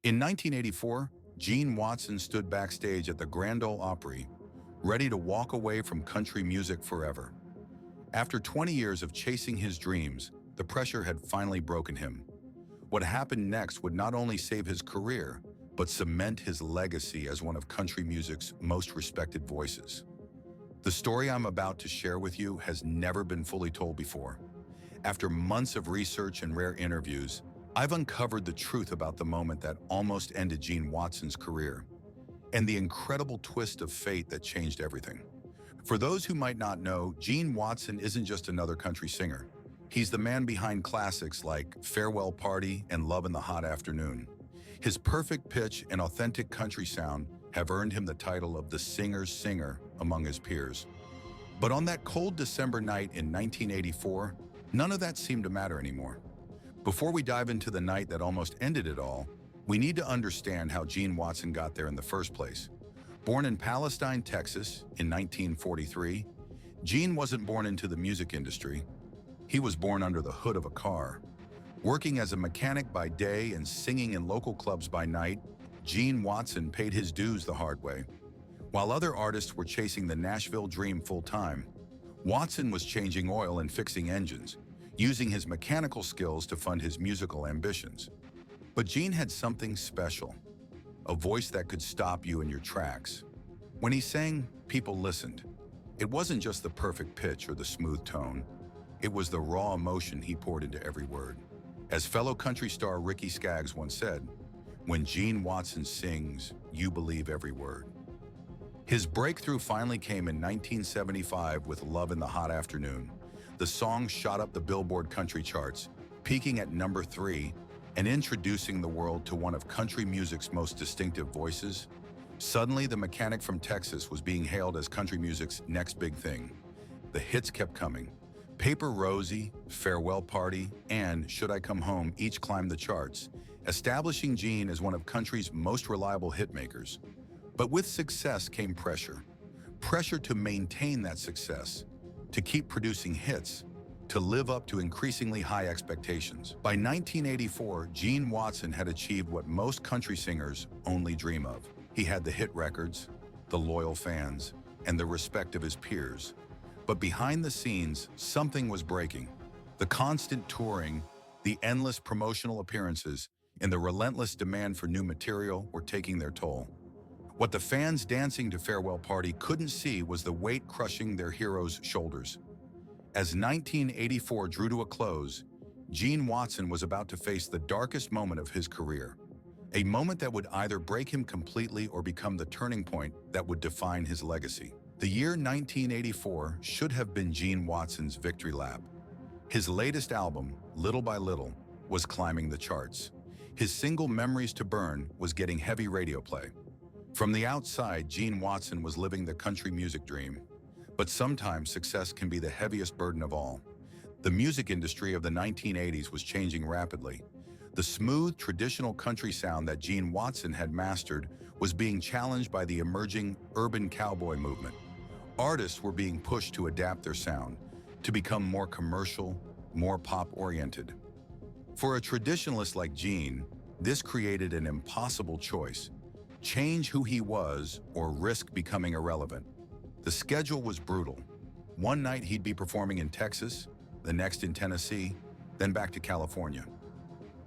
In 1984, Gene Watson stood backstage at the Grand Ole Opry, ready to walk away from country music forever. After 20 years of chasing his dreams, the pressure had finally broken him. What happened next would not only save his career, but cement his legacy as one of country music's most respected voices. The story I'm about to share with you has never been fully told before. After months of research and rare interviews, I've uncovered the truth about the moment that almost ended Gene Watson's career, and the incredible twist of fate that changed everything. For those who might not know, Gene Watson isn't just another country singer. He's the man behind classics like Farewell Party and Love in the Hot Afternoon. His perfect pitch and authentic country sound have earned him the title of the singer's singer among his peers. But on that cold December night in 1984, none of that seemed to matter anymore. Before we dive into the night that almost ended it all, we need to understand how Gene Watson got there in the first place. Born in Palestine, Texas, in 1943, Gene wasn't born into the music industry. He was born under the hood of a car. Working as a mechanic by day and singing in local clubs by night, Gene Watson paid his dues the hard way. While other artists were chasing the Nashville dream full-time, Watson was changing oil and fixing engines, using his mechanical skills to fund his musical ambitions. But Gene had something special, a voice that could stop you in your tracks. When he sang, people listened. It wasn't just the perfect pitch or the smooth tone. It was the raw emotion he poured into every word. As fellow country star Ricky Skaggs once said, "When Gene Watson sings, you believe every word." His breakthrough finally came in 1975 with Love in the Hot Afternoon. The song shot up the Billboard country charts, peaking at number 3 and introducing the world to one of country music's most distinctive voices. Suddenly, the mechanic from Texas was being hailed as country music's next big thing. The hits kept coming. Paper Rosie, Farewell Party, and Should I Come Home each climbed the charts, establishing Gene as one of country's most reliable hitmakers. But with success came pressure. Pressure to maintain that success, to keep producing hits, to live up to increasingly high expectations. By 1984, Gene Watson had achieved what most country singers only dream of. He had the hit records, the loyal fans, and the respect of his peers. But behind the scenes, something was breaking. The constant touring, the endless promotional appearances, and the relentless demand for new material were taking their toll. What the fans dancing to Farewell Party couldn't see was the weight crushing their heroes' shoulders. As 1984 drew to a close, Gene Watson was about to face the darkest moment of his career. A moment that would either break him completely or become the turning point that would define his legacy. The year 1984 should have been Gene Watson's victory lap. His latest album, Little by Little, was climbing the charts. His single Memories to Burn was getting heavy radio play. From the outside, Gene Watson was living the country music dream. But sometimes success can be the heaviest burden of all. The music industry of the 1980s was changing rapidly. The smooth, traditional country sound that Gene Watson had mastered was being challenged by the emerging urban cowboy movement. Artists were being pushed to adapt their sound, to become more commercial, more pop-oriented. For a traditionalist like Gene, this created an impossible choice: change who he was or risk becoming irrelevant. The schedule was brutal. One night he'd be performing in Texas, the next in Tennessee, then back to California.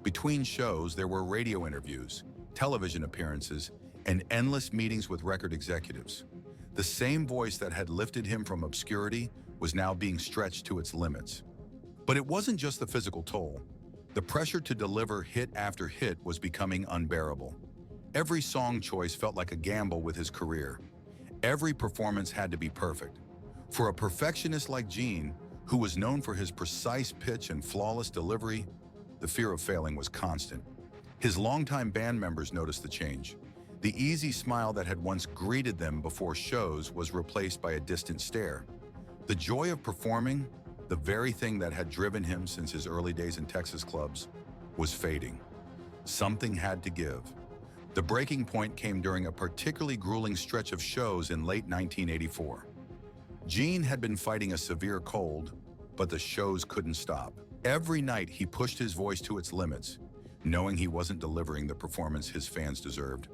Between shows, there were radio interviews, television appearances, and endless meetings with record executives. The same voice that had lifted him from obscurity was now being stretched to its limits. But it wasn't just the physical toll. The pressure to deliver hit after hit was becoming unbearable. Every song choice felt like a gamble with his career. Every performance had to be perfect. For a perfectionist like Gene, who was known for his precise pitch and flawless delivery, the fear of failing was constant. His longtime band members noticed the change. The easy smile that had once greeted them before shows was replaced by a distant stare. The joy of performing, the very thing that had driven him since his early days in Texas clubs, was fading. Something had to give. The breaking point came during a particularly grueling stretch of shows in late 1984. Gene had been fighting a severe cold, but the shows couldn't stop. Every night he pushed his voice to its limits, knowing he wasn't delivering the performance his fans deserved.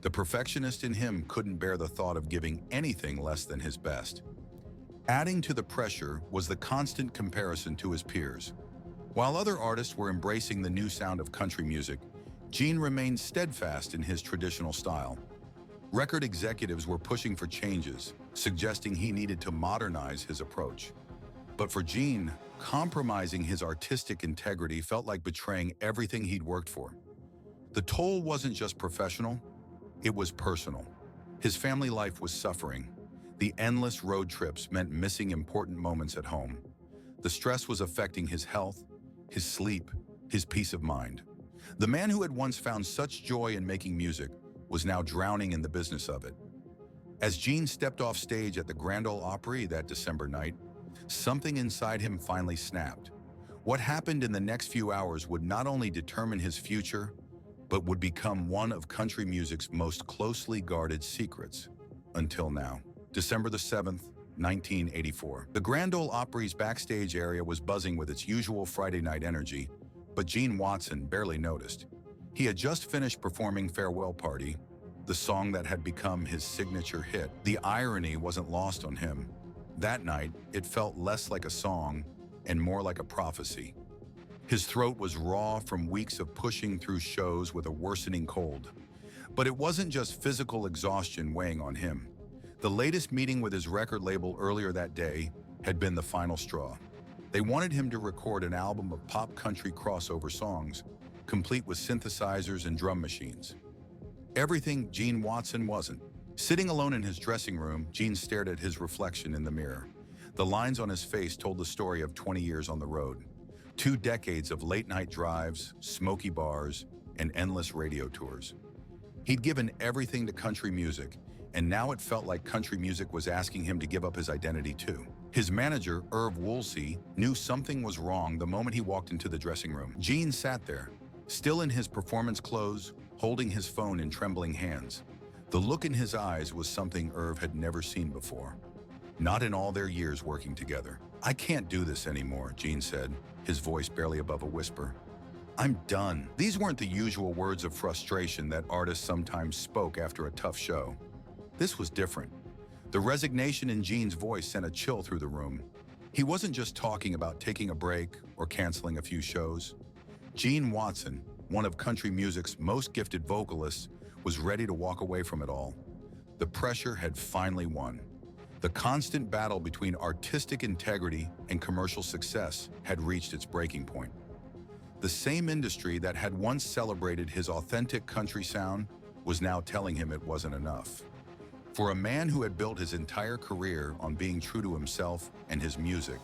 The perfectionist in him couldn't bear the thought of giving anything less than his best. Adding to the pressure was the constant comparison to his peers. While other artists were embracing the new sound of country music, Gene remained steadfast in his traditional style. Record executives were pushing for changes, suggesting he needed to modernize his approach. But for Gene, compromising his artistic integrity felt like betraying everything he'd worked for. The toll wasn't just professional, it was personal. His family life was suffering. The endless road trips meant missing important moments at home. The stress was affecting his health, his sleep, his peace of mind. The man who had once found such joy in making music was now drowning in the business of it. As Gene stepped off stage at the Grand Ole Opry that December night, something inside him finally snapped. What happened in the next few hours would not only determine his future, but would become one of country music's most closely guarded secrets. Until now. December the 7th, 1984. The Grand Ole Opry's backstage area was buzzing with its usual Friday night energy, but Gene Watson barely noticed. He had just finished performing Farewell Party, the song that had become his signature hit. The irony wasn't lost on him. That night, it felt less like a song and more like a prophecy. His throat was raw from weeks of pushing through shows with a worsening cold. But it wasn't just physical exhaustion weighing on him. The latest meeting with his record label earlier that day had been the final straw. They wanted him to record an album of pop country crossover songs, complete with synthesizers and drum machines. Everything Gene Watson wasn't. Sitting alone in his dressing room, Gene stared at his reflection in the mirror. The lines on his face told the story of 20 years on the road. 2 decades of late-night drives, smoky bars, and endless radio tours. He'd given everything to country music, and now it felt like country music was asking him to give up his identity too. His manager, Irv Woolsey, knew something was wrong the moment he walked into the dressing room. Gene sat there, still in his performance clothes, holding his phone in trembling hands. The look in his eyes was something Irv had never seen before. Not in all their years working together. "I can't do this anymore," Gene said, his voice barely above a whisper. "I'm done." These weren't the usual words of frustration that artists sometimes spoke after a tough show. This was different. The resignation in Gene's voice sent a chill through the room. He wasn't just talking about taking a break or canceling a few shows. Gene Watson, one of country music's most gifted vocalists, was ready to walk away from it all. The pressure had finally won. The constant battle between artistic integrity and commercial success had reached its breaking point. The same industry that had once celebrated his authentic country sound was now telling him it wasn't enough. For a man who had built his entire career on being true to himself and his music,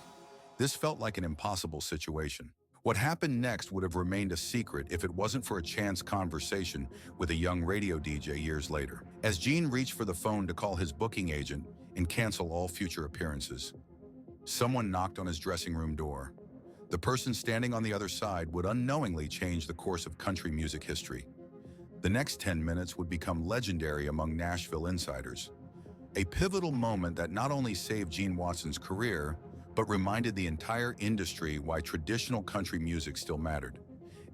this felt like an impossible situation. What happened next would have remained a secret if it wasn't for a chance conversation with a young radio DJ years later. As Gene reached for the phone to call his booking agent and cancel all future appearances, someone knocked on his dressing room door. The person standing on the other side would unknowingly change the course of country music history. The next 10 minutes would become legendary among Nashville insiders. A pivotal moment that not only saved Gene Watson's career, but reminded the entire industry why traditional country music still mattered.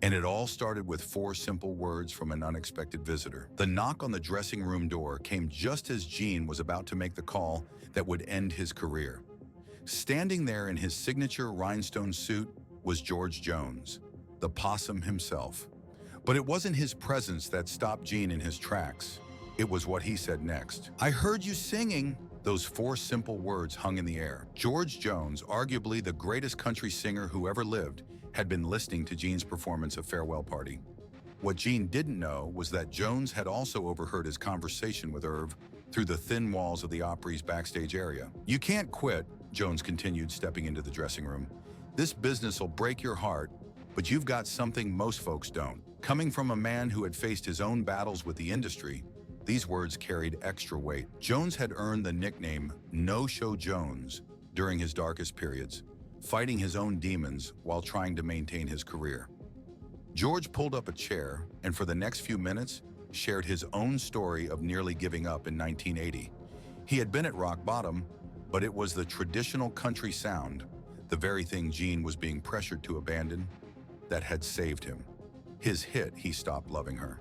And it all started with 4 simple words from an unexpected visitor. The knock on the dressing room door came just as Gene was about to make the call that would end his career. Standing there in his signature rhinestone suit was George Jones, the possum himself. But it wasn't his presence that stopped Gene in his tracks. It was what he said next. "I heard you singing." Those 4 simple words hung in the air. George Jones, arguably the greatest country singer who ever lived, had been listening to Gene's performance of Farewell Party. What Gene didn't know was that Jones had also overheard his conversation with Irv through the thin walls of the Opry's backstage area. "You can't quit," Jones continued, stepping into the dressing room. "This business will break your heart, but you've got something most folks don't." Coming from a man who had faced his own battles with the industry, these words carried extra weight. Jones had earned the nickname No-Show Jones during his darkest periods, fighting his own demons while trying to maintain his career. George pulled up a chair and for the next few minutes shared his own story of nearly giving up in 1980. He had been at rock bottom, but it was the traditional country sound, the very thing Gene was being pressured to abandon, that had saved him. His hit, He Stopped Loving Her,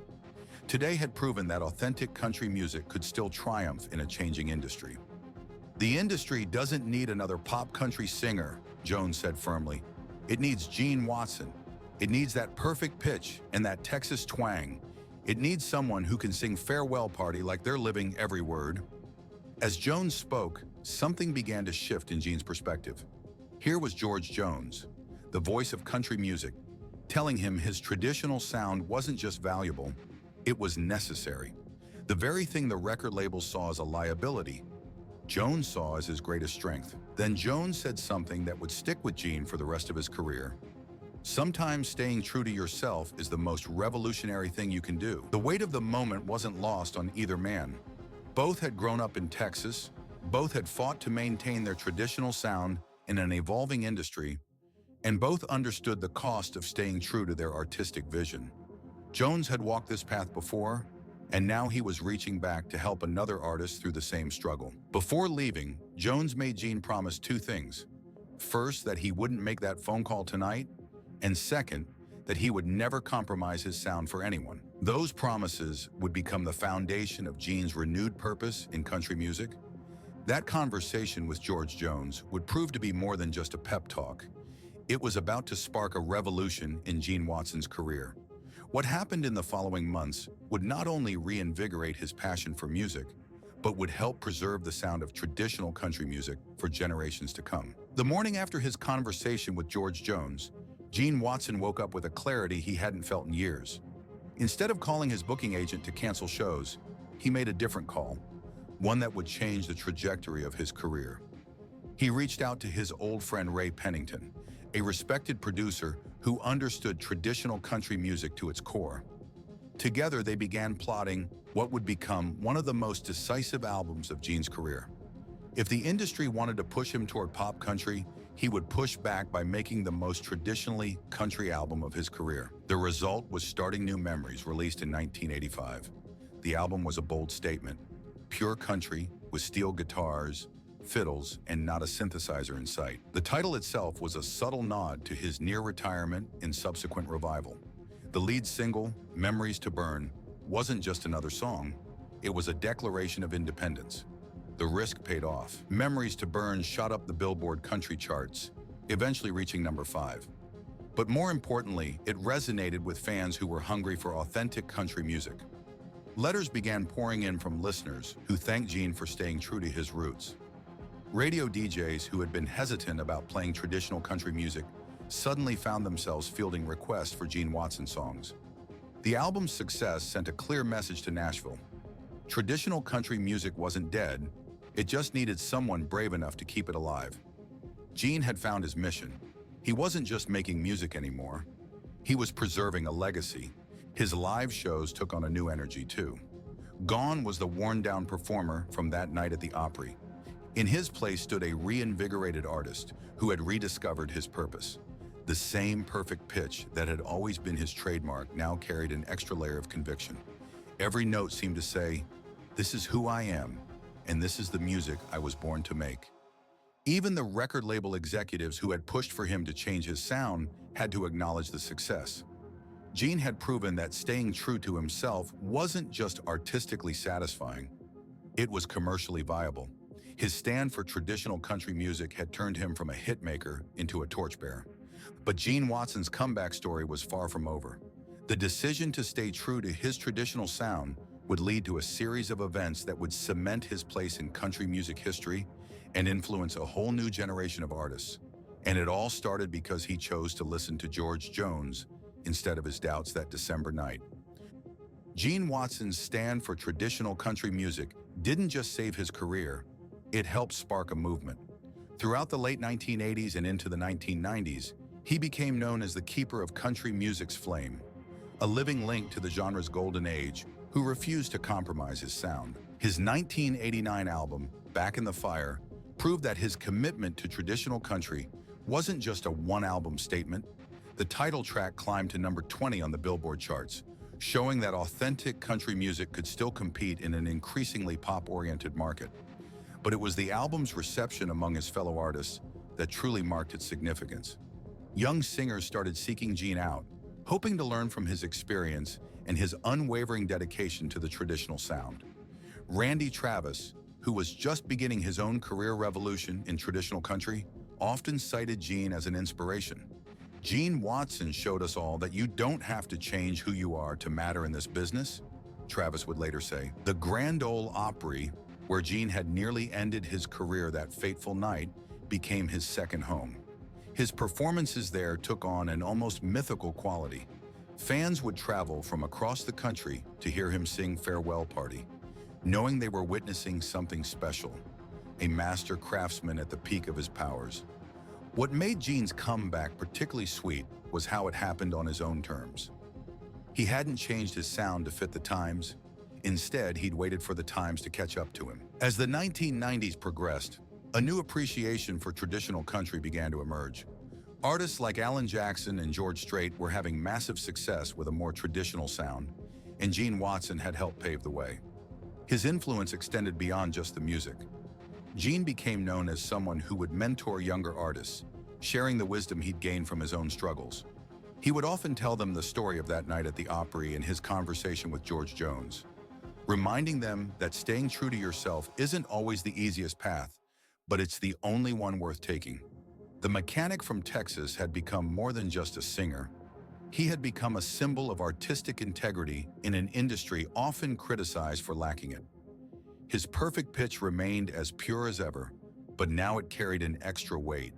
today had proven that authentic country music could still triumph in a changing industry. The industry doesn't need another pop country singer, Jones said firmly. It needs Gene Watson. It needs that perfect pitch and that Texas twang. It needs someone who can sing Farewell Party like they're living every word. As Jones spoke, something began to shift in Gene's perspective. Here was George Jones, the voice of country music, telling him his traditional sound wasn't just valuable, it was necessary. The very thing the record label saw as a liability, Jones saw as his greatest strength. Then Jones said something that would stick with Gene for the rest of his career. Sometimes staying true to yourself is the most revolutionary thing you can do. The weight of the moment wasn't lost on either man. Both had grown up in Texas, both had fought to maintain their traditional sound in an evolving industry, and both understood the cost of staying true to their artistic vision. Jones had walked this path before, and now he was reaching back to help another artist through the same struggle. Before leaving, Jones made Gene promise two things. First, that he wouldn't make that phone call tonight, and second, that he would never compromise his sound for anyone. Those promises would become the foundation of Gene's renewed purpose in country music. That conversation with George Jones would prove to be more than just a pep talk. It was about to spark a revolution in Gene Watson's career. What happened in the following months would not only reinvigorate his passion for music, but would help preserve the sound of traditional country music for generations to come. The morning after his conversation with George Jones, Gene Watson woke up with a clarity he hadn't felt in years. Instead of calling his booking agent to cancel shows, he made a different call, one that would change the trajectory of his career. He reached out to his old friend Ray Pennington, a respected producer who understood traditional country music to its core. Together, they began plotting what would become one of the most decisive albums of Gene's career. If the industry wanted to push him toward pop country, he would push back by making the most traditionally country album of his career. The result was Starting New Memories, released in 1985. The album was a bold statement, pure country with steel guitars, fiddles, and not a synthesizer in sight. The title itself was a subtle nod to his near retirement and subsequent revival. The lead single, Memories to Burn, wasn't just another song, it was a declaration of independence. The risk paid off. Memories to Burn shot up the Billboard country charts, eventually reaching number 5. But more importantly, it resonated with fans who were hungry for authentic country music. Letters began pouring in from listeners who thanked Gene for staying true to his roots. Radio DJs who had been hesitant about playing traditional country music suddenly found themselves fielding requests for Gene Watson songs. The album's success sent a clear message to Nashville. Traditional country music wasn't dead, it just needed someone brave enough to keep it alive. Gene had found his mission. He wasn't just making music anymore, he was preserving a legacy. His live shows took on a new energy too. Gone was the worn-down performer from that night at the Opry. In his place stood a reinvigorated artist who had rediscovered his purpose. The same perfect pitch that had always been his trademark now carried an extra layer of conviction. Every note seemed to say, "This is who I am, and this is the music I was born to make." Even the record label executives who had pushed for him to change his sound had to acknowledge the success. Gene had proven that staying true to himself wasn't just artistically satisfying, it was commercially viable. His stand for traditional country music had turned him from a hitmaker into a torchbearer. But Gene Watson's comeback story was far from over. The decision to stay true to his traditional sound would lead to a series of events that would cement his place in country music history and influence a whole new generation of artists. And it all started because he chose to listen to George Jones instead of his doubts that December night. Gene Watson's stand for traditional country music didn't just save his career, it helped spark a movement. Throughout the late 1980s and into the 1990s, he became known as the keeper of country music's flame, a living link to the genre's golden age who refused to compromise his sound. His 1989 album, Back in the Fire, proved that his commitment to traditional country wasn't just a one-album statement. The title track climbed to number 20 on the Billboard charts, showing that authentic country music could still compete in an increasingly pop-oriented market. But it was the album's reception among his fellow artists that truly marked its significance. Young singers started seeking Gene out, hoping to learn from his experience and his unwavering dedication to the traditional sound. Randy Travis, who was just beginning his own career revolution in traditional country, often cited Gene as an inspiration. Gene Watson showed us all that you don't have to change who you are to matter in this business, Travis would later say. The Grand Ole Opry, where Gene had nearly ended his career that fateful night, became his second home. His performances there took on an almost mythical quality. Fans would travel from across the country to hear him sing Farewell Party, knowing they were witnessing something special, a master craftsman at the peak of his powers. What made Gene's comeback particularly sweet was how it happened on his own terms. He hadn't changed his sound to fit the times. Instead, he'd waited for the times to catch up to him. As the 1990s progressed, a new appreciation for traditional country began to emerge. Artists like Alan Jackson and George Strait were having massive success with a more traditional sound, and Gene Watson had helped pave the way. His influence extended beyond just the music. Gene became known as someone who would mentor younger artists, sharing the wisdom he'd gained from his own struggles. He would often tell them the story of that night at the Opry and his conversation with George Jones, reminding them that staying true to yourself isn't always the easiest path, but it's the only one worth taking. The mechanic from Texas had become more than just a singer. He had become a symbol of artistic integrity in an industry often criticized for lacking it. His perfect pitch remained as pure as ever, but now it carried an extra weight,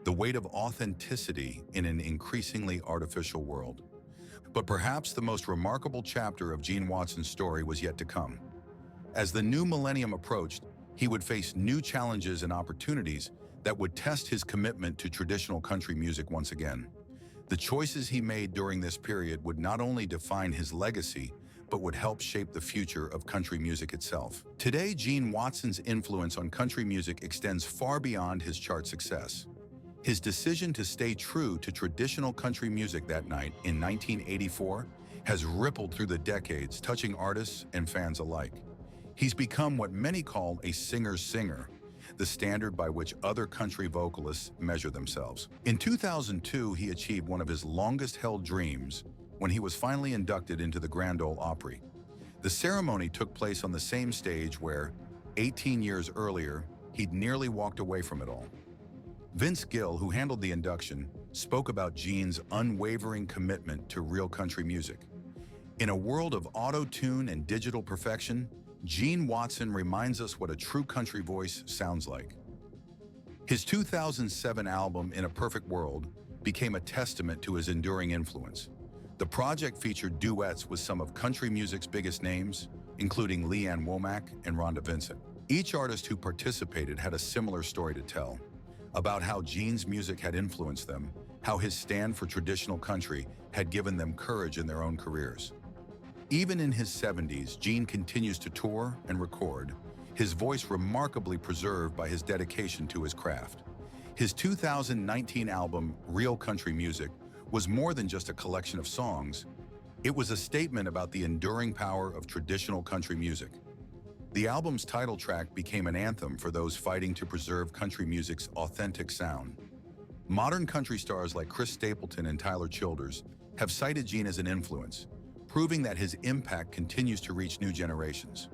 the weight of authenticity in an increasingly artificial world. But perhaps the most remarkable chapter of Gene Watson's story was yet to come. As the new millennium approached, he would face new challenges and opportunities that would test his commitment to traditional country music once again. The choices he made during this period would not only define his legacy, but would help shape the future of country music itself. Today, Gene Watson's influence on country music extends far beyond his chart success. His decision to stay true to traditional country music that night in 1984 has rippled through the decades, touching artists and fans alike. He's become what many call a singer's singer, the standard by which other country vocalists measure themselves. In 2002, he achieved one of his longest-held dreams when he was finally inducted into the Grand Ole Opry. The ceremony took place on the same stage where, 18 years earlier, he'd nearly walked away from it all. Vince Gill, who handled the induction, spoke about Gene's unwavering commitment to real country music. In a world of auto-tune and digital perfection, Gene Watson reminds us what a true country voice sounds like. His 2007 album, In a Perfect World, became a testament to his enduring influence. The project featured duets with some of country music's biggest names, including Leanne Womack and Rhonda Vincent. Each artist who participated had a similar story to tell, about how Gene's music had influenced them, how his stand for traditional country had given them courage in their own careers. Even in his 70s, Gene continues to tour and record, his voice remarkably preserved by his dedication to his craft. His 2019 album, Real Country Music, was more than just a collection of songs. It was a statement about the enduring power of traditional country music. The album's title track became an anthem for those fighting to preserve country music's authentic sound. Modern country stars like Chris Stapleton and Tyler Childers have cited Gene as an influence, proving that his impact continues to reach new generations.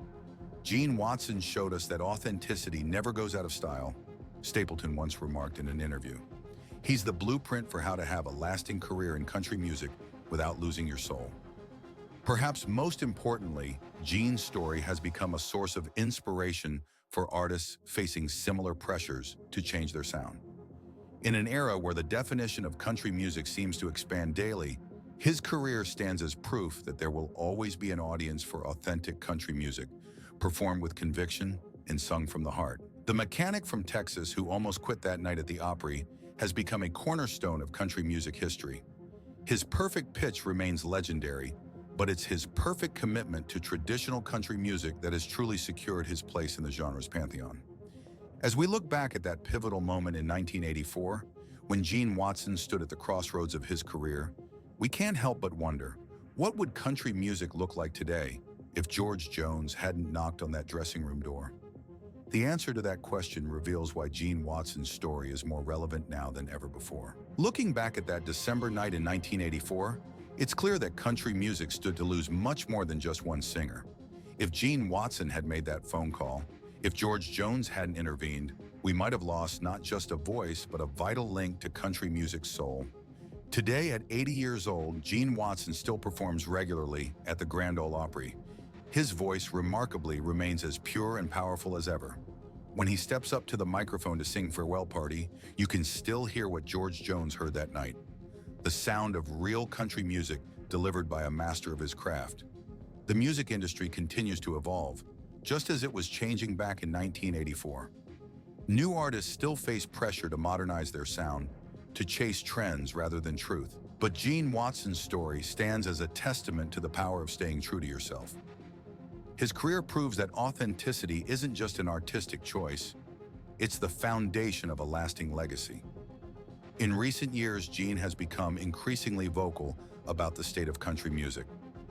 Gene Watson showed us that authenticity never goes out of style, Stapleton once remarked in an interview. He's the blueprint for how to have a lasting career in country music without losing your soul. Perhaps most importantly, Gene's story has become a source of inspiration for artists facing similar pressures to change their sound. In an era where the definition of country music seems to expand daily, his career stands as proof that there will always be an audience for authentic country music, performed with conviction and sung from the heart. The mechanic from Texas who almost quit that night at the Opry has become a cornerstone of country music history. His perfect pitch remains legendary, but it's his perfect commitment to traditional country music that has truly secured his place in the genre's pantheon. As we look back at that pivotal moment in 1984, when Gene Watson stood at the crossroads of his career, we can't help but wonder, what would country music look like today if George Jones hadn't knocked on that dressing room door? The answer to that question reveals why Gene Watson's story is more relevant now than ever before. Looking back at that December night in 1984, It's clear that country music stood to lose much more than just one singer. If Gene Watson had made that phone call, if George Jones hadn't intervened, we might have lost not just a voice, but a vital link to country music's soul. Today, at 80 years old, Gene Watson still performs regularly at the Grand Ole Opry. His voice, remarkably, remains as pure and powerful as ever. When he steps up to the microphone to sing Farewell Party, you can still hear what George Jones heard that night. The sound of real country music delivered by a master of his craft. The music industry continues to evolve, just as it was changing back in 1984. New artists still face pressure to modernize their sound, to chase trends rather than truth. But Gene Watson's story stands as a testament to the power of staying true to yourself. His career proves that authenticity isn't just an artistic choice, it's the foundation of a lasting legacy. In recent years, Gene has become increasingly vocal about the state of country music.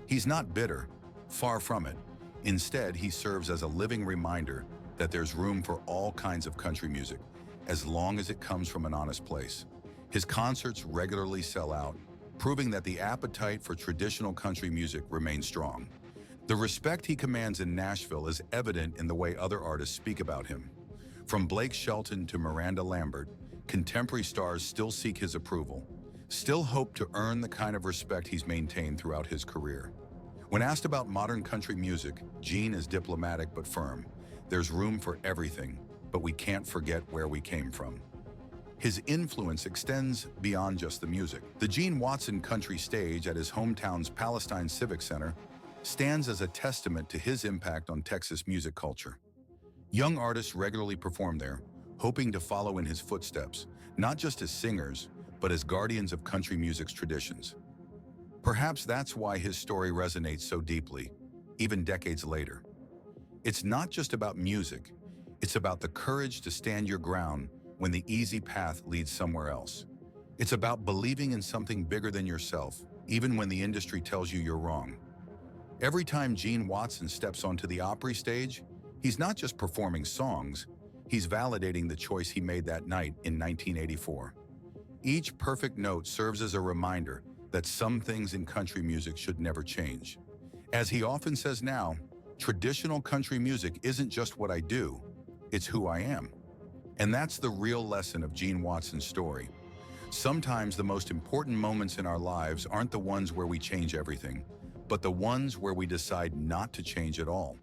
He's not bitter, far from it. Instead, he serves as a living reminder that there's room for all kinds of country music, as long as it comes from an honest place. His concerts regularly sell out, proving that the appetite for traditional country music remains strong. The respect he commands in Nashville is evident in the way other artists speak about him. From Blake Shelton to Miranda Lambert, contemporary stars still seek his approval, still hope to earn the kind of respect he's maintained throughout his career. When asked about modern country music, Gene is diplomatic but firm. There's room for everything, but we can't forget where we came from. His influence extends beyond just the music. The Gene Watson Country Stage at his hometown's Palestine Civic Center stands as a testament to his impact on Texas music culture. Young artists regularly perform there, hoping to follow in his footsteps, not just as singers, but as guardians of country music's traditions. Perhaps that's why his story resonates so deeply, even decades later. It's not just about music, it's about the courage to stand your ground when the easy path leads somewhere else. It's about believing in something bigger than yourself, even when the industry tells you you're wrong. Every time Gene Watson steps onto the Opry stage, he's not just performing songs, he's validating the choice he made that night in 1984. Each perfect note serves as a reminder that some things in country music should never change. As he often says now, traditional country music isn't just what I do, it's who I am. And that's the real lesson of Gene Watson's story. Sometimes the most important moments in our lives aren't the ones where we change everything, but the ones where we decide not to change at all.